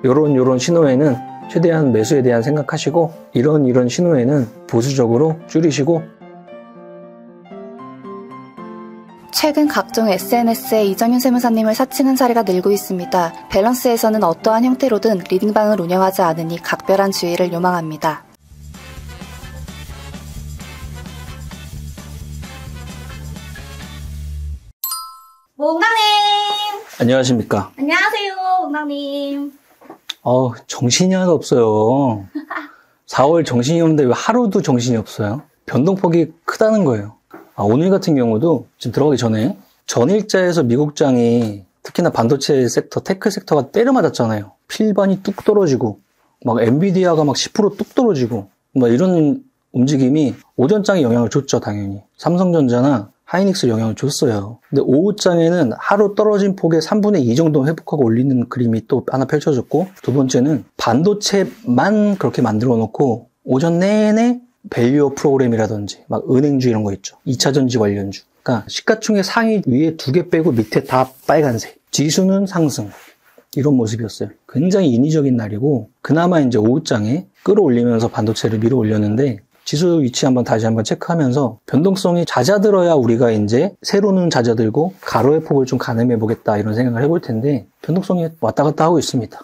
요런 신호에는 최대한 매수에 대한 생각하시고 이런 신호에는 보수적으로 줄이시고. 최근 각종 SNS에 이정윤 세무사님을 사칭한 사례가 늘고 있습니다. 밸런스에서는 어떠한 형태로든 리딩방을 운영하지 않으니 각별한 주의를 요망합니다. 몽당님! 안녕하십니까. 안녕하세요, 몽당님. 정신이 하나도 없어요. 4월 정신이 없는데 왜 하루도 정신이 없어요? 변동폭이 크다는 거예요. 오늘 같은 경우도 지금 들어가기 전에 전일자에서 미국장이 특히나 반도체 섹터, 테크 섹터가 때려 맞았잖아요. 필반이 뚝 떨어지고 막 엔비디아가 막 10%뚝 떨어지고 막 이런 움직임이 오전장에 영향을 줬죠, 당연히. 삼성전자나 하이닉스 영향을 줬어요. 근데 오후장에는 하루 떨어진 폭의 3분의 2 정도 회복하고 올리는 그림이 또 하나 펼쳐졌고, 두 번째는 반도체만 그렇게 만들어 놓고 오전 내내 밸류어 프로그램이라든지 막 은행주 이런 거 있죠. 2차전지 관련주. 그러니까 시가총액 상위 위에 2개 빼고 밑에 다 빨간색. 지수는 상승. 이런 모습이었어요. 굉장히 인위적인 날이고, 그나마 이제 오후장에 끌어올리면서 반도체를 밀어 올렸는데, 지수 위치 다시 한번 체크하면서 변동성이 잦아들어야 우리가 이제 세로는 잦아들고 가로의 폭을 좀 가늠해 보겠다 이런 생각을 해볼 텐데, 변동성이 왔다 갔다 하고 있습니다.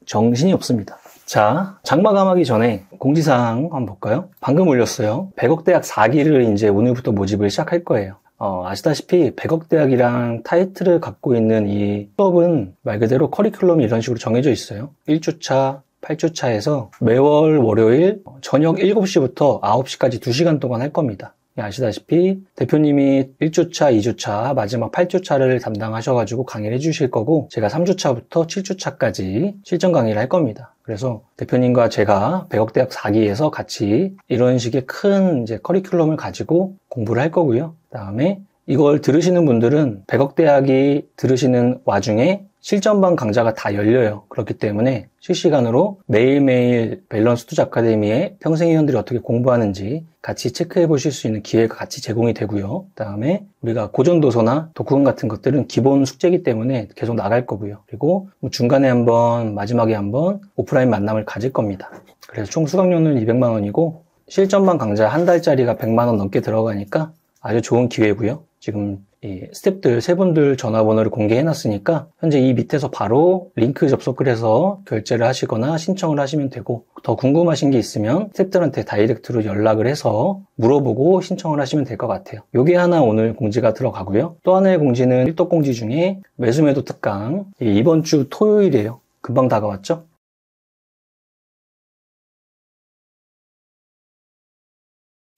정신이 없습니다. 자, 장마감하기 전에 공지사항 한번 볼까요? 방금 올렸어요. 100억 대학 4기를 이제 오늘부터 모집을 시작할 거예요. 아시다시피 100억 대학이랑 타이틀을 갖고 있는 이 수업은 말 그대로 커리큘럼이 이런 식으로 정해져 있어요. 1주차, 8주차에서 매월 월요일 저녁 7시부터 9시까지 2시간 동안 할 겁니다. 아시다시피 대표님이 1주차, 2주차, 마지막 8주차를 담당하셔가지고 강의를 해주실 거고, 제가 3주차부터 7주차까지 실전 강의를 할 겁니다. 그래서 대표님과 제가 100억 대학 4기에서 같이 이런 식의 큰 이제 커리큘럼을 가지고 공부를 할 거고요. 그다음에 이걸 들으시는 분들은 100억 대학이 들으시는 와중에 실전반 강좌가 다 열려요. 그렇기 때문에 실시간으로 매일매일 밸런스 투자 아카데미의 평생회원들이 어떻게 공부하는지 같이 체크해 보실 수 있는 기회가 같이 제공이 되고요. 그다음에 우리가 고전도서나 독후감 같은 것들은 기본 숙제이기 때문에 계속 나갈 거고요. 그리고 중간에 한번, 마지막에 한번 오프라인 만남을 가질 겁니다. 그래서 총 수강료는 200만 원이고 실전반 강좌 한 달짜리가 100만 원 넘게 들어가니까 아주 좋은 기회고요. 지금 이 스태프들 세 분들 전화번호를 공개해놨으니까 현재 이 밑에서 바로 링크 접속을 해서 결제를 하시거나 신청을 하시면 되고, 더 궁금하신 게 있으면 스태프들한테 다이렉트로 연락을 해서 물어보고 신청을 하시면 될 것 같아요. 요게 하나 오늘 공지가 들어가고요. 또 하나의 공지는 일독 공지 중에 매수매도 특강, 이번 주 토요일이에요. 금방 다가왔죠?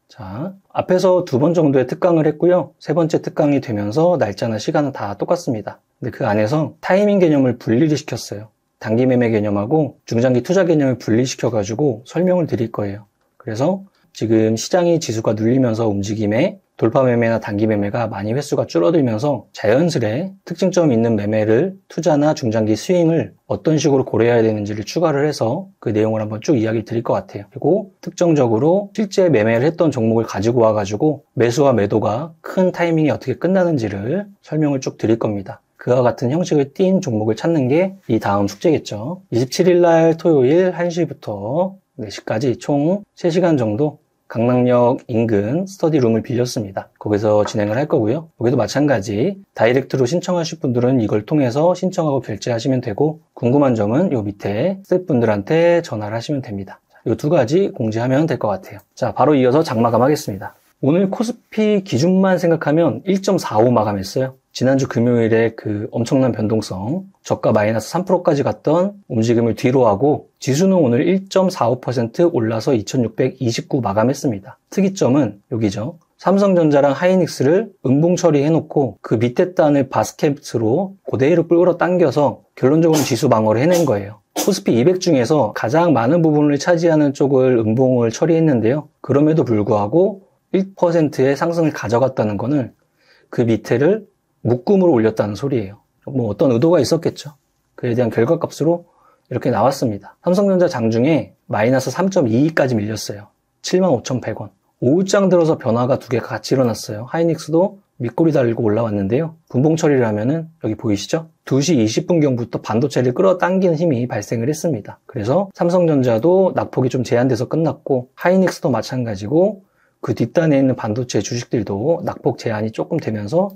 자, 앞에서 2번 정도의 특강을 했고요. 3번째 특강이 되면서 날짜나 시간은 다 똑같습니다. 근데 그 안에서 타이밍 개념을 분리를 시켰어요. 단기 매매 개념하고 중장기 투자 개념을 분리시켜가지고 설명을 드릴 거예요. 그래서 지금 시장이 지수가 눌리면서 움직임에 돌파 매매나 단기 매매가 많이 횟수가 줄어들면서 자연스레 특징점 있는 매매를, 투자나 중장기 스윙을 어떤 식으로 고려해야 되는지를 추가를 해서 그 내용을 한번 쭉 이야기 드릴 것 같아요. 그리고 특정적으로 실제 매매를 했던 종목을 가지고 와가지고 매수와 매도가 큰 타이밍이 어떻게 끝나는지를 설명을 쭉 드릴 겁니다. 그와 같은 형식을 띈 종목을 찾는 게 이 다음 숙제겠죠. 27일 날 토요일 1시부터 4시까지 총 3시간 정도 강남역 인근 스터디룸을 빌렸습니다. 거기서 진행을 할 거고요. 여기도 마찬가지 다이렉트로 신청하실 분들은 이걸 통해서 신청하고 결제하시면 되고, 궁금한 점은 요 밑에 스태프분들한테 전화를 하시면 됩니다. 이 2가지 공지하면 될 것 같아요. 자, 바로 이어서 장마감 하겠습니다. 오늘 코스피 기준만 생각하면 1.45 마감했어요. 지난주 금요일에 그 엄청난 변동성, 저가 마이너스 3%까지 갔던 움직임을 뒤로 하고 지수는 오늘 1.45% 올라서 2629 마감했습니다. 특이점은 여기죠. 삼성전자랑 하이닉스를 음봉 처리해놓고 그 밑에 단을 바스켓으로 그대로 끌어당겨서 결론적으로 지수 방어를 해낸 거예요. 코스피 200 중에서 가장 많은 부분을 차지하는 쪽을 음봉을 처리했는데요. 그럼에도 불구하고 1%의 상승을 가져갔다는 거는 그 밑에를 묶음으로 올렸다는 소리예요. 뭐 어떤 의도가 있었겠죠. 그에 대한 결과값으로 이렇게 나왔습니다. 삼성전자 장중에 마이너스 3.22까지 밀렸어요. 75,100원. 오후장 들어서 변화가 2개가 같이 일어났어요. 하이닉스도 밑꼬리 달고 올라왔는데요. 분봉 처리를 하면은 여기 보이시죠? 2시 20분경부터 반도체를 끌어당기는 힘이 발생을 했습니다. 그래서 삼성전자도 낙폭이 좀 제한돼서 끝났고 하이닉스도 마찬가지고 그 뒷단에 있는 반도체 주식들도 낙폭 제한이 조금 되면서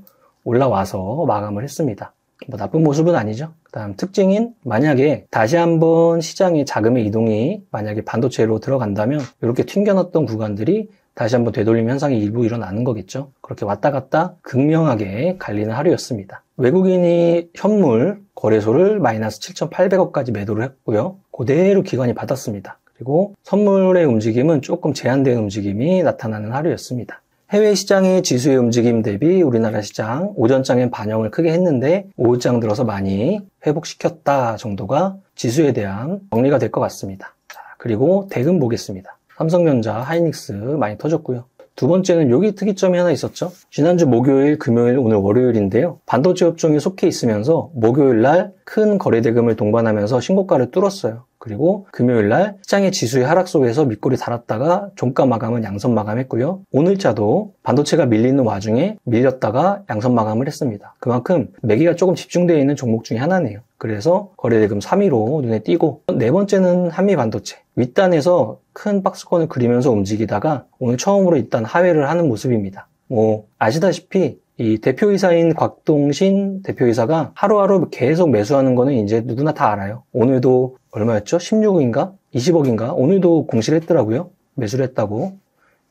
올라와서 마감을 했습니다. 뭐 나쁜 모습은 아니죠. 그 다음 특징인 만약에 다시 한번 시장의 자금의 이동이 만약에 반도체로 들어간다면 이렇게 튕겨놨던 구간들이 다시 한번 되돌림 현상이 일부 일어나는 거겠죠. 그렇게 왔다 갔다 극명하게 갈리는 하루였습니다. 외국인이 현물 거래소를 마이너스 7,800억까지 매도를 했고요. 그대로 기관이 받았습니다. 그리고 선물의 움직임은 조금 제한된 움직임이 나타나는 하루였습니다. 해외 시장의 지수의 움직임 대비 우리나라 시장 오전장엔 반영을 크게 했는데 오후장 들어서 많이 회복시켰다 정도가 지수에 대한 정리가 될 것 같습니다. 자, 그리고 대금 보겠습니다. 삼성전자, 하이닉스 많이 터졌고요. 두 번째는 여기 특이점이 하나 있었죠. 지난주 목요일, 금요일, 오늘 월요일인데요. 반도체 업종이 속해 있으면서 목요일 날 큰 거래 대금을 동반하면서 신고가를 뚫었어요. 그리고 금요일 날 시장의 지수의 하락 속에서 밑꼬리 달았다가 종가 마감은 양선 마감했고요. 오늘자도 반도체가 밀리는 와중에 밀렸다가 양선 마감을 했습니다. 그만큼 매기가 조금 집중되어 있는 종목 중에 하나네요. 그래서 거래대금 3위로 눈에 띄고 네 번째는 한미반도체. 윗단에서 큰 박스권을 그리면서 움직이다가 오늘 처음으로 일단 하회를 하는 모습입니다. 아시다시피 이 대표이사인 곽동신 대표이사가 하루하루 계속 매수하는 거는 이제 누구나 다 알아요. 오늘도 얼마였죠? 16억인가? 20억인가? 오늘도 공시를 했더라고요. 매수를 했다고.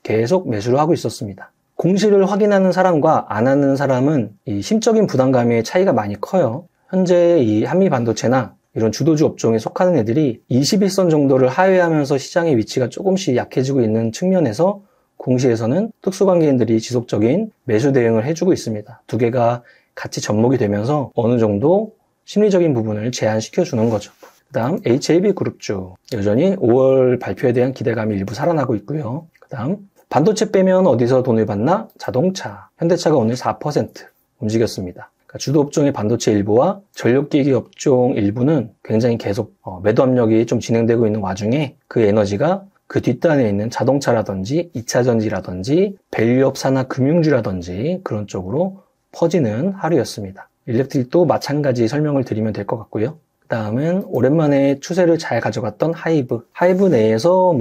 계속 매수를 하고 있었습니다. 공시를 확인하는 사람과 안 하는 사람은 이 심적인 부담감의 차이가 많이 커요. 현재 이 한미반도체나 이런 주도주 업종에 속하는 애들이 21선 정도를 하회하면서 시장의 위치가 조금씩 약해지고 있는 측면에서 공시에서는 특수관계인들이 지속적인 매수 대응을 해주고 있습니다. 두 개가 같이 접목이 되면서 어느 정도 심리적인 부분을 제한시켜주는 거죠. 그 다음 HAB그룹주 여전히 5월 발표에 대한 기대감이 일부 살아나고 있고요. 그 다음 반도체 빼면 어디서 돈을 받나? 자동차. 현대차가 오늘 4% 움직였습니다. 그러니까 주도 업종의 반도체 일부와 전력기기 업종 일부는 굉장히 계속 매도 압력이 좀 진행되고 있는 와중에 그 에너지가 그 뒷단에 있는 자동차라든지 2차전지라든지 밸류업 산하 금융주라든지 그런 쪽으로 퍼지는 하루였습니다. 일렉트릭도 마찬가지 설명을 드리면 될 것 같고요. 그 다음은 오랜만에 추세를 잘 가져갔던 하이브 내에서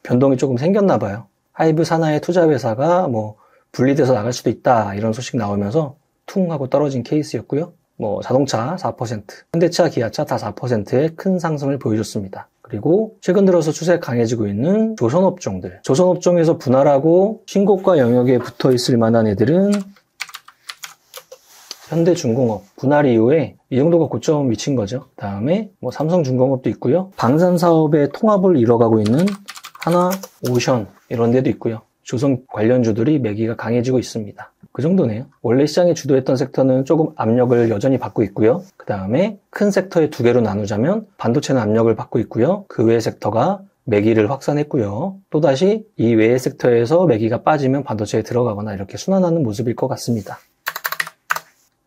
변동이 조금 생겼나 봐요. 하이브 산하의 투자회사가 분리돼서 나갈 수도 있다 이런 소식 나오면서 퉁 하고 떨어진 케이스였고요. 자동차 4%, 현대차, 기아차 다 4%의 큰 상승을 보여줬습니다. 그리고 최근 들어서 추세가 강해지고 있는 조선업종들. 조선업종에서 분할하고 신고가 영역에 붙어 있을 만한 애들은 현대중공업. 분할 이후에 이 정도가 고점 미친 거죠. 다음에 삼성중공업도 있고요. 방산사업의 통합을 이뤄가고 있는 하나오션 이런 데도 있고요. 조선 관련주들이 매기가 강해지고 있습니다. 그 정도네요. 원래 시장에 주도했던 섹터는 조금 압력을 여전히 받고 있고요. 그 다음에 큰 섹터의 두 개로 나누자면 반도체는 압력을 받고 있고요. 그 외의 섹터가 매기를 확산했고요. 또다시 이 외의 섹터에서 매기가 빠지면 반도체에 들어가거나 이렇게 순환하는 모습일 것 같습니다.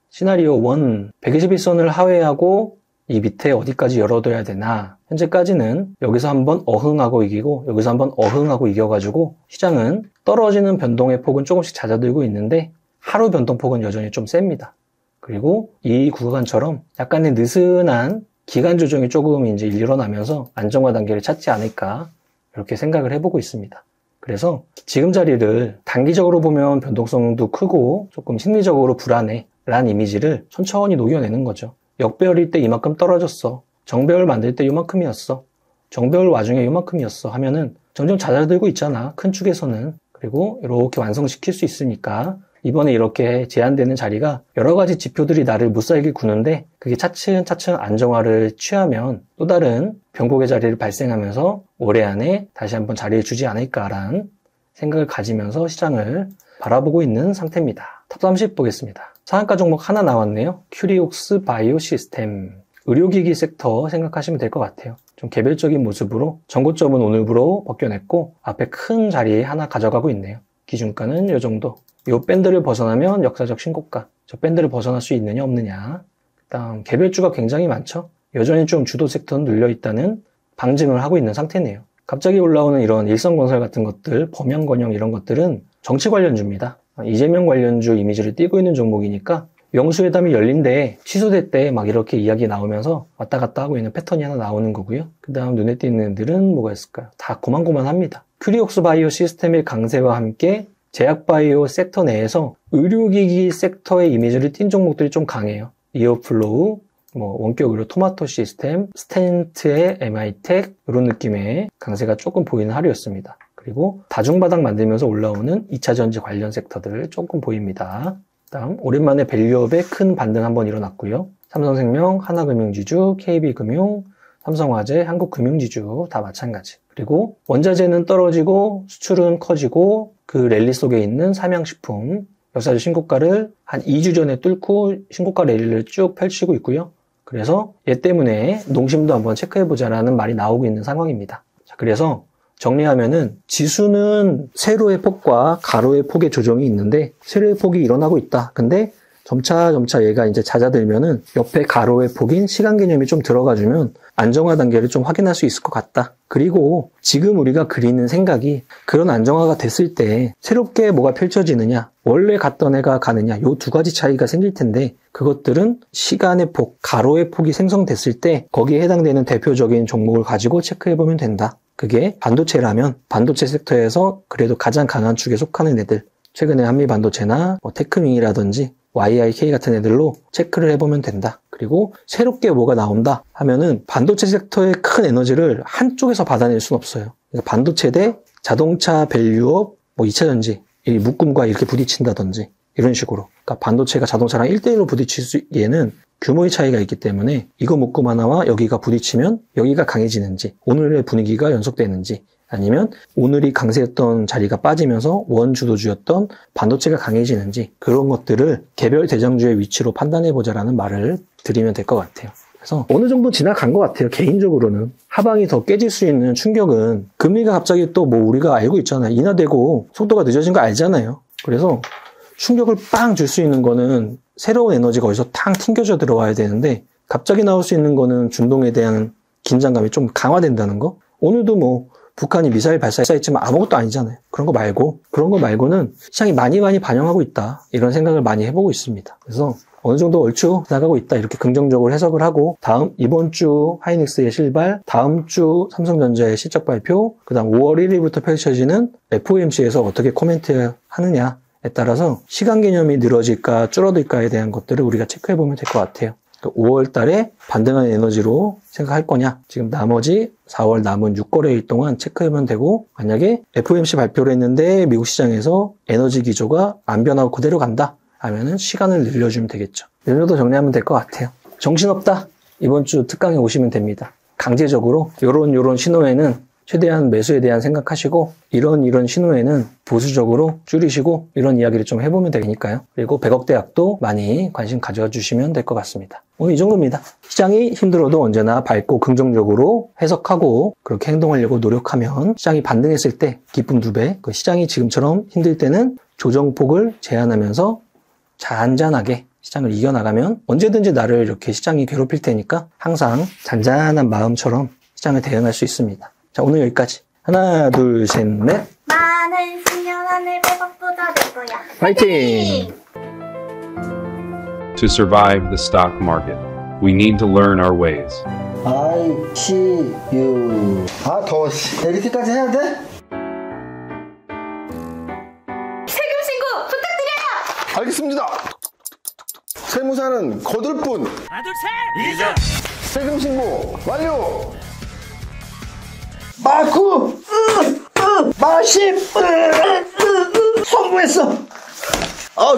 시나리오 1, 121선을 하회하고 이 밑에 어디까지 열어둬야 되나. 현재까지는 여기서 한번 어흥하고 이기고 여기서 한번 어흥하고 이겨가지고 시장은 떨어지는 변동의 폭은 조금씩 잦아들고 있는데 하루 변동폭은 여전히 좀 셉니다. 그리고 이 구간처럼 약간의 느슨한 기간 조정이 조금 이제 일어나면서 안정화 단계를 찾지 않을까 이렇게 생각을 해보고 있습니다. 그래서 지금 자리를 단기적으로 보면 변동성도 크고 조금 심리적으로 불안해 라는 이미지를 천천히 녹여내는 거죠. 역배열일 때 이만큼 떨어졌어. 정배열 만들 때 이만큼이었어. 정배열 와중에 이만큼이었어 하면은 점점 잦아들고 있잖아. 큰 축에서는. 그리고 이렇게 완성시킬 수 있으니까 이번에 이렇게 제한되는 자리가 여러 가지 지표들이 나를 못살게 구는데 그게 차츰차츰 안정화를 취하면 또 다른 변곡의 자리를 발생하면서 올해 안에 다시 한번 자리를 주지 않을까라는 생각을 가지면서 시장을 바라보고 있는 상태입니다. 탑 30 보겠습니다. 상한가 종목 하나 나왔네요. 큐리옥스 바이오 시스템. 의료기기 섹터 생각하시면 될 것 같아요. 좀 개별적인 모습으로 전고점은 오늘부로 벗겨냈고 앞에 큰 자리 하나 가져가고 있네요. 기준가는 이 정도. 이 밴드를 벗어나면 역사적 신고가. 저 밴드를 벗어날 수 있느냐 없느냐. 그다음 개별주가 굉장히 많죠. 여전히 좀 주도 섹터는 눌려있다는 방증을 하고 있는 상태네요. 갑자기 올라오는 이런 일성건설 같은 것들, 범양건영 이런 것들은 정치 관련주입니다. 이재명 관련주 이미지를 띄고 있는 종목이니까 영수회담이 열린데 취소됐대 막 이렇게 이야기 나오면서 왔다 갔다 하고 있는 패턴이 하나 나오는 거고요. 그 다음 눈에 띄는 애들은 뭐가 있을까요? 다 고만고만합니다. 큐리옥스 바이오 시스템의 강세와 함께 제약바이오 섹터 내에서 의료기기 섹터의 이미지를 띈 종목들이 좀 강해요. 이어플로우, 원격 의료 토마토 시스템, 스텐트의 MI텍 이런 느낌의 강세가 조금 보이는 하루였습니다. 그리고 다중바닥 만들면서 올라오는 2차전지 관련 섹터들 조금 보입니다. 다음 오랜만에 밸류업에 큰 반등 한번 일어났고요. 삼성생명, 하나금융지주, KB금융, 삼성화재, 한국금융지주 다 마찬가지. 그리고 원자재는 떨어지고 수출은 커지고 그 랠리 속에 있는 삼양식품 역사적 신고가를 한 2주 전에 뚫고 신고가 랠리를 쭉 펼치고 있고요. 그래서 얘 때문에 농심도 한번 체크해보자라는 말이 나오고 있는 상황입니다. 자, 그래서 정리하면은 지수는 세로의 폭과 가로의 폭의 조정이 있는데 세로의 폭이 일어나고 있다. 근데 점차 얘가 이제 잦아들면은 옆에 가로의 폭인 시간 개념이 좀 들어가주면 안정화 단계를 좀 확인할 수 있을 것 같다. 그리고 지금 우리가 그리는 생각이 그런 안정화가 됐을 때 새롭게 뭐가 펼쳐지느냐, 원래 갔던 애가 가느냐, 요 두 가지 차이가 생길 텐데 그것들은 시간의 폭, 가로의 폭이 생성됐을 때 거기에 해당되는 대표적인 종목을 가지고 체크해보면 된다. 그게 반도체라면 반도체 섹터에서 그래도 가장 강한 축에 속하는 애들, 최근에 한미반도체나 테크밍이라든지 YIK 같은 애들로 체크를 해보면 된다. 그리고 새롭게 뭐가 나온다 하면은 반도체 섹터의 큰 에너지를 한쪽에서 받아낼 수는 없어요. 그러니까 반도체 대 자동차 밸류업, 2차전지, 이 묶음과 이렇게 부딪힌다든지 이런 식으로. 그러니까 반도체가 자동차랑 1대1로 부딪힐 수에는 규모의 차이가 있기 때문에 이거 묶음 하나와 여기가 부딪히면 여기가 강해지는지, 오늘의 분위기가 연속되는지, 아니면 오늘이 강세였던 자리가 빠지면서 원주도주였던 반도체가 강해지는지 그런 것들을 개별 대장주의 위치로 판단해보자라는 말을 드리면 될 것 같아요. 그래서 어느 정도 지나간 것 같아요. 개인적으로는. 하방이 더 깨질 수 있는 충격은 금리가 갑자기 또 우리가 알고 있잖아요. 인하되고 속도가 늦어진 거 알잖아요. 그래서 충격을 빵 줄 수 있는 거는 새로운 에너지가 어디서 탕 튕겨져 들어와야 되는데 갑자기 나올 수 있는 거는 중동에 대한 긴장감이 좀 강화된다는 거. 오늘도 북한이 미사일 발사했지만 아무것도 아니잖아요. 그런 거 말고는 시장이 많이 반영하고 있다. 이런 생각을 많이 해보고 있습니다. 그래서 어느 정도 얼추 나가고 있다. 이렇게 긍정적으로 해석을 하고 이번 주 하이닉스의 실발, 다음 주 삼성전자의 실적 발표, 그 다음 5월 1일부터 펼쳐지는 FOMC에서 어떻게 코멘트 하느냐에 따라서 시간 개념이 늘어질까 줄어들까에 대한 것들을 우리가 체크해보면 될 것 같아요. 5월 달에 반등한 에너지로 생각할 거냐, 지금 나머지 4월 남은 6거래일 동안 체크하면 되고, 만약에 FOMC 발표를 했는데 미국 시장에서 에너지 기조가 안 변하고 그대로 간다 하면은 시간을 늘려주면 되겠죠. 이 정도 정리하면 될 것 같아요. 정신없다, 이번 주 특강에 오시면 됩니다. 강제적으로 요런 신호에는 최대한 매수에 대한 생각하시고, 이런 신호에는 보수적으로 줄이시고, 이런 이야기를 좀 해보면 되니까요. 그리고 100억대학도 많이 관심 가져주시면 될 것 같습니다. 오늘 이 정도입니다. 시장이 힘들어도 언제나 밝고 긍정적으로 해석하고 그렇게 행동하려고 노력하면 시장이 반등했을 때 기쁨 2배, 그 시장이 지금처럼 힘들 때는 조정폭을 제한하면서 잔잔하게 시장을 이겨나가면 언제든지 나를 이렇게 시장이 괴롭힐 테니까 항상 잔잔한 마음처럼 시장을 대응할 수 있습니다. 자, 오늘 여기까지. 하나, 둘, 셋, 넷. 많은 수년 안에 100억 부자 될 거야. 파이팅! To survive the stock market, we need to learn our ways. ICU. 더워. 이렇게까지 해야 돼? 세금 신고 부탁드려요. 알겠습니다. 세무사는 거들 뿐. 하나 둘 셋! 이자! 세금 신고 완료. 마구 마십 성공했어.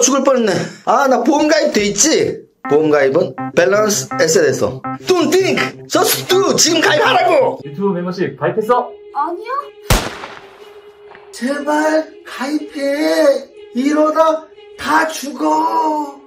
죽을 뻔했네. 나 보험가입 돼 있지? 보험가입은 밸런스 에셋에서. Don't think, just do. 지금 가입하라고. 유튜브 멤버십 가입했어? 아니요. 제발 가입해. 이러다 다 죽어.